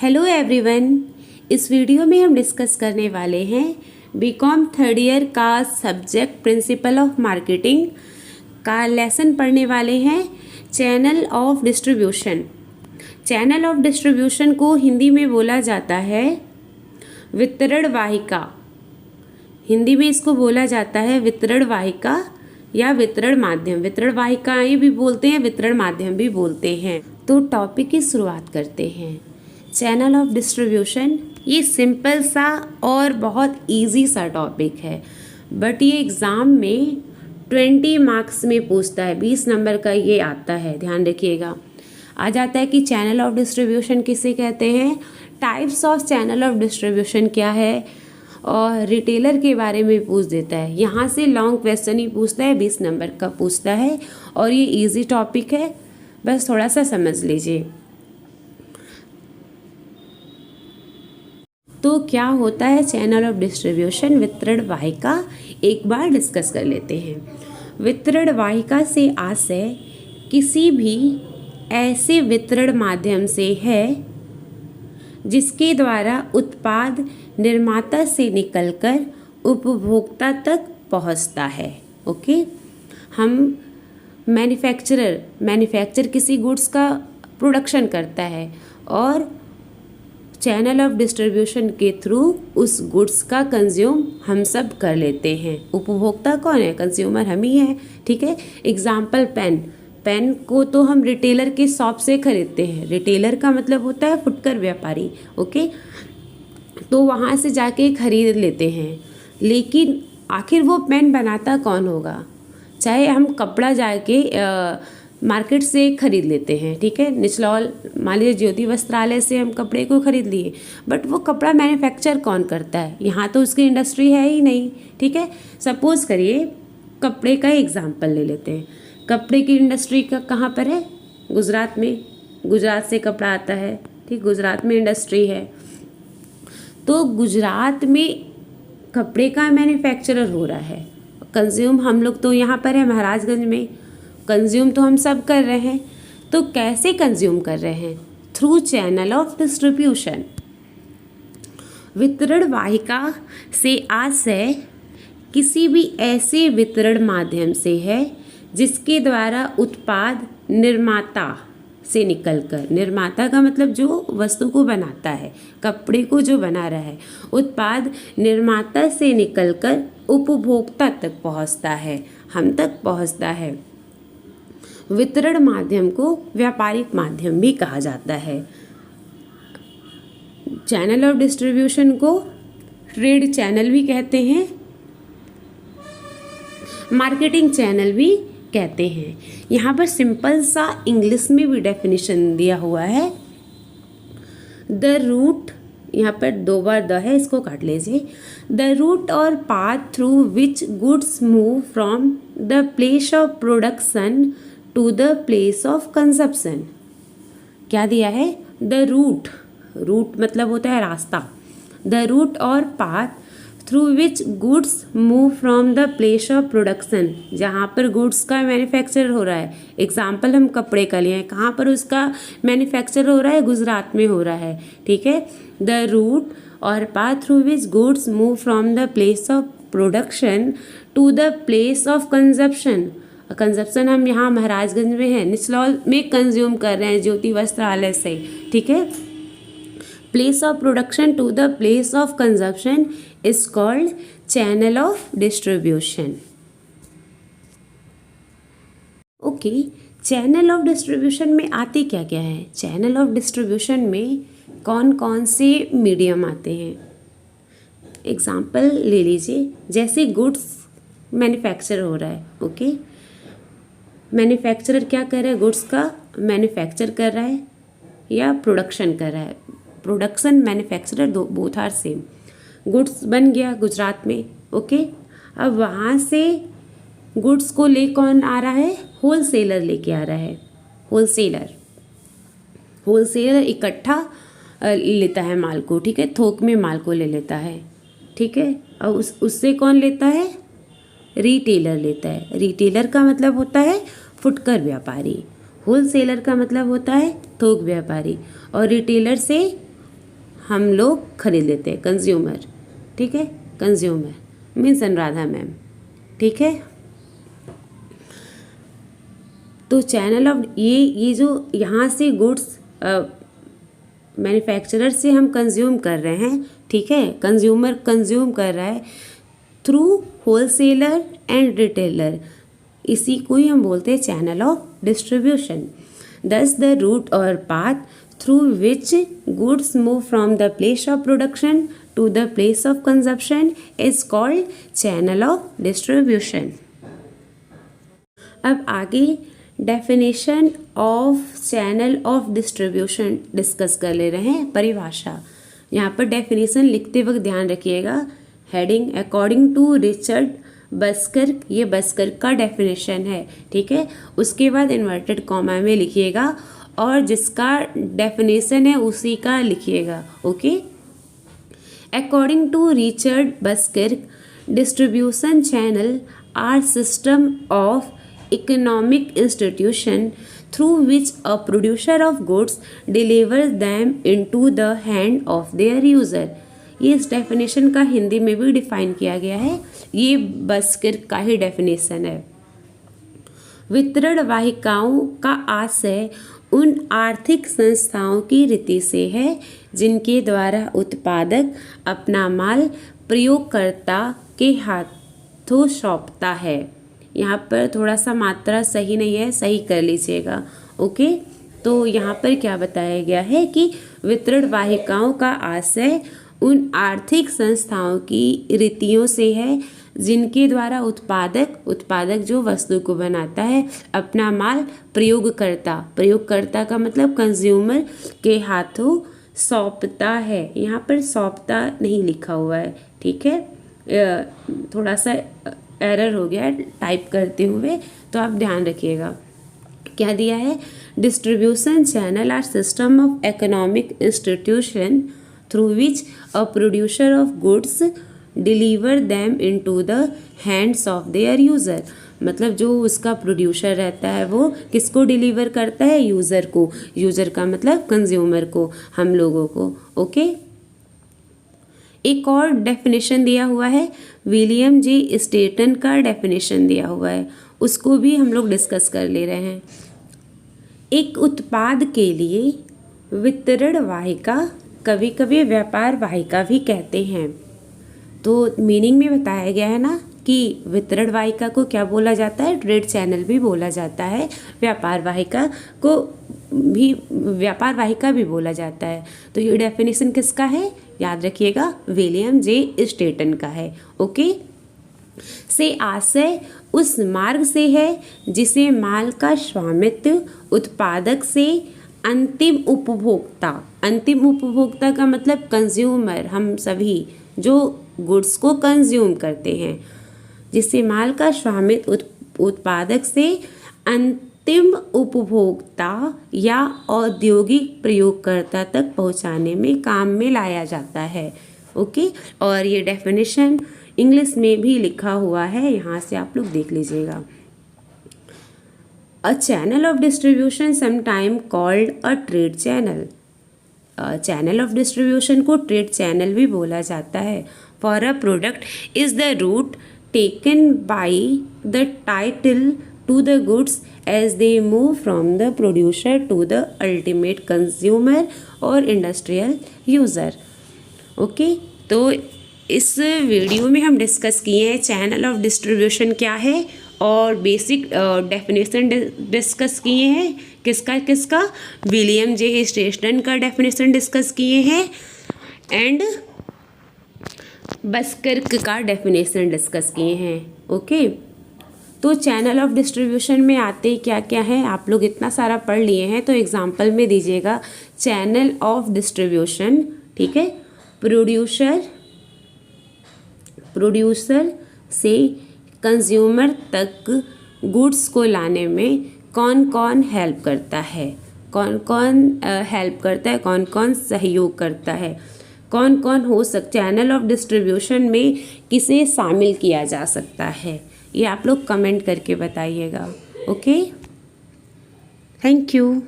Hello everyone, इस video में हम डिस्कस करने वाले हैं बीकॉम थर्ड ईयर का सब्जेक्ट प्रिंसिपल ऑफ मार्केटिंग का लेसन पढ़ने वाले हैं channel of distribution. Channel of distribution को हिंदी में बोला जाता है वितरण वाहिका। हिंदी में इसको बोला जाता है वितरण वाहिका या वितरण माध्यम। वितरण वाहिकाएं भी बोलते हैं, वितरण माध्यम भी बोलते हैं। तो टॉपिक की शुरुआत करते हैं। चैनल ऑफ डिस्ट्रीब्यूशन ये सिंपल सा और बहुत इजी सा टॉपिक है, बट ये एग्ज़ाम में 20 मार्क्स में पूछता है। 20 नंबर का ये आता है, ध्यान रखिएगा। आ जाता है कि चैनल ऑफ डिस्ट्रीब्यूशन किसे कहते हैं, types of channel of distribution क्या है, और रिटेलर के बारे में पूछ देता है। यहाँ से लॉन्ग क्वेश्चन ही पूछता है, 20 नंबर का पूछता है और ये इजी टॉपिक है, बस थोड़ा सा समझ लीजिए। तो क्या होता है चैनल ऑफ डिस्ट्रीब्यूशन, वितरण वाहिका, एक बार डिस्कस कर लेते हैं। वितरण वाहिका से आशय किसी भी ऐसे वितरण माध्यम से है जिसके द्वारा उत्पाद निर्माता से निकलकर उपभोक्ता तक पहुंचता है। ओके, हम मैन्युफैक्चर किसी गुड्स का प्रोडक्शन करता है और चैनल ऑफ डिस्ट्रीब्यूशन के थ्रू उस गुड्स का कंज्यूम हम सब कर लेते हैं। उपभोक्ता कौन है? कंज्यूमर हम ही हैं। ठीक है। एग्जाम्पल पेन को तो हम रिटेलर के शॉप से खरीदते हैं। रिटेलर का मतलब होता है फुटकर व्यापारी। ओके, तो वहाँ से जाके खरीद लेते हैं, लेकिन आखिर वो पेन बनाता कौन होगा? चाहे हम कपड़ा जाके मार्केट से खरीद लेते हैं, ठीक है, निचलौल मान लीजिए ज्योति वस्त्रालय से हम कपड़े को खरीद लिए, बट वो कपड़ा मैन्युफैक्चर कौन करता है? यहाँ तो उसकी इंडस्ट्री है ही नहीं। ठीक है। सपोज करिए कपड़े का एग्जाम्पल ले लेते हैं। कपड़े की इंडस्ट्री का कहाँ पर है? गुजरात में। गुजरात से कपड़ा आता है, ठीक, गुजरात में इंडस्ट्री है। तो गुजरात में कपड़े का मैन्युफैक्चरर हो रहा है। कंज्यूम हम लोग तो यहाँ पर है महाराजगंज में, कंज्यूम तो हम सब कर रहे हैं। तो कैसे कंज्यूम कर रहे हैं? Through channel of distribution. वितरण वाहिका से आशय किसी भी ऐसे वितरण माध्यम से है जिसके द्वारा उत्पाद निर्माता से निकलकर, निर्माता का मतलब जो वस्तु को बनाता है, कपड़े को जो बना रहा है, उत्पाद निर्माता से निकलकर उपभोक्ता तक पहुंचता है, हम तक पहुंचता है। वितरण माध्यम को व्यापारिक माध्यम भी कहा जाता है। चैनल ऑफ डिस्ट्रीब्यूशन को ट्रेड चैनल भी कहते हैं, मार्केटिंग चैनल भी कहते हैं। यहाँ पर सिंपल सा इंग्लिश में भी डेफिनेशन दिया हुआ है। द रूट, यहाँ पर 2 बार द है, इसको काट लीजिए। द रूट और path through which goods move from the place of production to the place of consumption. क्या दिया है? द रूट मतलब होता है रास्ता। द रूट और path through which goods move from the place of production, जहाँ पर गुड्स का मैन्युफैक्चर हो रहा है। एग्जाम्पल हम कपड़े का लिए हैं, कहाँ पर उसका मैन्युफैक्चर हो रहा है? गुजरात में हो रहा है। ठीक है। द रूट और path through which goods move from the place of production to the place of consumption. Consumption हम यहाँ महाराजगंज में हैं, निचलौल में कंज्यूम कर रहे हैं ज्योति वस्त्रालय से। ठीक है। Place of production to the place of consumption is called channel of distribution. Okay, channel of distribution में आते क्या क्या है? चैनल ऑफ डिस्ट्रीब्यूशन में कौन कौन से मीडियम आते हैं? एग्जाम्पल ले लीजिए, जैसे गुड्स मैन्युफैक्चर हो रहा है। ओके, मैन्युफैक्चरर क्या कर रहा है? गुड्स का मैन्युफैक्चर कर रहा है या प्रोडक्शन कर रहा है? Production, manufacturer both are same. Goods बन गया गुजरात में। ओके, अब वहाँ से गुड्स को ले कौन आ रहा है? होलसेलर लेके आ रहा है। होलसेलर इकट्ठा लेता है माल को, ठीक है, थोक में माल को ले लेता है। ठीक है। और उससे कौन लेता है? रिटेलर लेता है। रिटेलर का मतलब होता है फुटकर व्यापारी, होलसेलर का मतलब होता है थोक व्यापारी, और रिटेलर से हम लोग खरीद लेते हैं, कंज्यूमर, ठीक है, कंज्यूमर मीन्स अनुराधा मैम, ठीक है। तो चैनल ऑफ ये जो यहाँ से गुड्स मैन्युफैक्चरर से हम कंज्यूम कर रहे हैं, ठीक है, कंज्यूमर कंज्यूम कर रहा है थ्रू होलसेलर एंड रिटेलर, इसी को ही हम बोलते हैं channel of distribution. Thus the route और path through which goods move from the place of production to the place of consumption is called channel of distribution. अब आगे definition of channel of distribution discuss कर ले रहे हैं, परिभाषा। यहाँ पर डेफिनेशन लिखते वक्त ध्यान रखिएगा, हेडिंग अकॉर्डिंग टू रिचर्ड बस्कर्क, ये बस्कर्क का डेफिनेशन है, ठीक है। उसके बाद इन्वर्टेड कॉमा में लिखिएगा और जिसका डेफिनेशन है उसी का लिखिएगा, ओके। According to Richard Buskirk, distribution channel are system of economic institution through which a producer of goods delivers them into the hand of their user। ये इस डेफिनेशन का हिंदी में भी डिफाइन किया गया है, ये बस्कर्क का ही डेफिनेशन है। वितरण वाहिकाओं का आशय उन आर्थिक संस्थाओं की रीति से है जिनके द्वारा उत्पादक अपना माल प्रयोगकर्ता के हाथों सौंपता है। यहाँ पर थोड़ा सा मात्रा सही नहीं है, सही कर लीजिएगा, ओके। तो यहाँ पर क्या बताया गया है कि वितरण वाहिकाओं का आशय उन आर्थिक संस्थाओं की रीतियों से है जिनके द्वारा उत्पादक जो वस्तु को बनाता है अपना माल प्रयोगकर्ता का मतलब कंज्यूमर के हाथों सौंपता है। यहाँ पर सौंपता नहीं लिखा हुआ है, ठीक है, थोड़ा सा एरर हो गया है टाइप करते हुए, तो आप ध्यान रखिएगा। क्या दिया है, distribution channel are system of economic institution through which a producer of goods deliver them into the hands of their user. मतलब जो उसका प्रोड्यूसर रहता है वो किसको डिलीवर करता है, यूज़र को, यूज़र का मतलब कंज्यूमर को, हम लोगों को, ओके। एक और डेफिनेशन दिया हुआ है, विलियम जे स्टेटन का डेफिनेशन दिया हुआ है, उसको भी हम लोग डिस्कस कर ले रहे हैं। एक उत्पाद के लिए वितरण वाहिका, कभी कभी व्यापार वाहिका भी कहते हैं। तो मीनिंग में बताया गया है ना कि वितरण वाहिका को क्या बोला जाता है, ट्रेड चैनल भी बोला जाता है, व्यापार वाहिका भी बोला जाता है। तो ये डेफिनेशन किसका है, याद रखिएगा, विलियम जे स्टेटन का है, ओके। से आशय उस मार्ग से है जिसे माल का स्वामित्व उत्पादक से अंतिम उपभोक्ता का मतलब कंज्यूमर, हम सभी जो गुड्स को कंज्यूम करते हैं, जिससे माल का स्वामित्व उत्पादक से अंतिम उपभोक्ता या औद्योगिक प्रयोगकर्ता तक पहुंचाने में काम में लाया जाता है, ओके। और ये डेफिनेशन इंग्लिश में भी लिखा हुआ है, यहाँ से आप लोग देख लीजिएगा। A channel of distribution sometime called a trade channel. Channel of distribution को ट्रेड चैनल भी बोला जाता है। For a product is the route taken by the title to the goods as they move from the producer to the ultimate consumer or industrial user, okay. तो इस video में हम discuss किए हैं चैनल ऑफ डिस्ट्रीब्यूशन क्या है और basic definition discuss किए हैं, किसका विलियम जे स्टेटन का डेफिनेशन डिस्कस किए हैं एंड बस्कर्क का डेफिनेशन डिस्कस किए हैं, ओके। तो चैनल ऑफ डिस्ट्रीब्यूशन में आते क्या क्या है, आप लोग इतना सारा पढ़ लिए हैं, तो एग्जांपल में दीजिएगा। चैनल ऑफ डिस्ट्रीब्यूशन, ठीक है, प्रोड्यूसर से कंज्यूमर तक गुड्स को लाने में कौन कौन हेल्प करता है, कौन कौन सहयोग करता है, कौन कौन हो सकता, चैनल ऑफ डिस्ट्रीब्यूशन में किसे शामिल किया जा सकता है, ये आप लोग कमेंट करके बताइएगा, ओके। Thank you.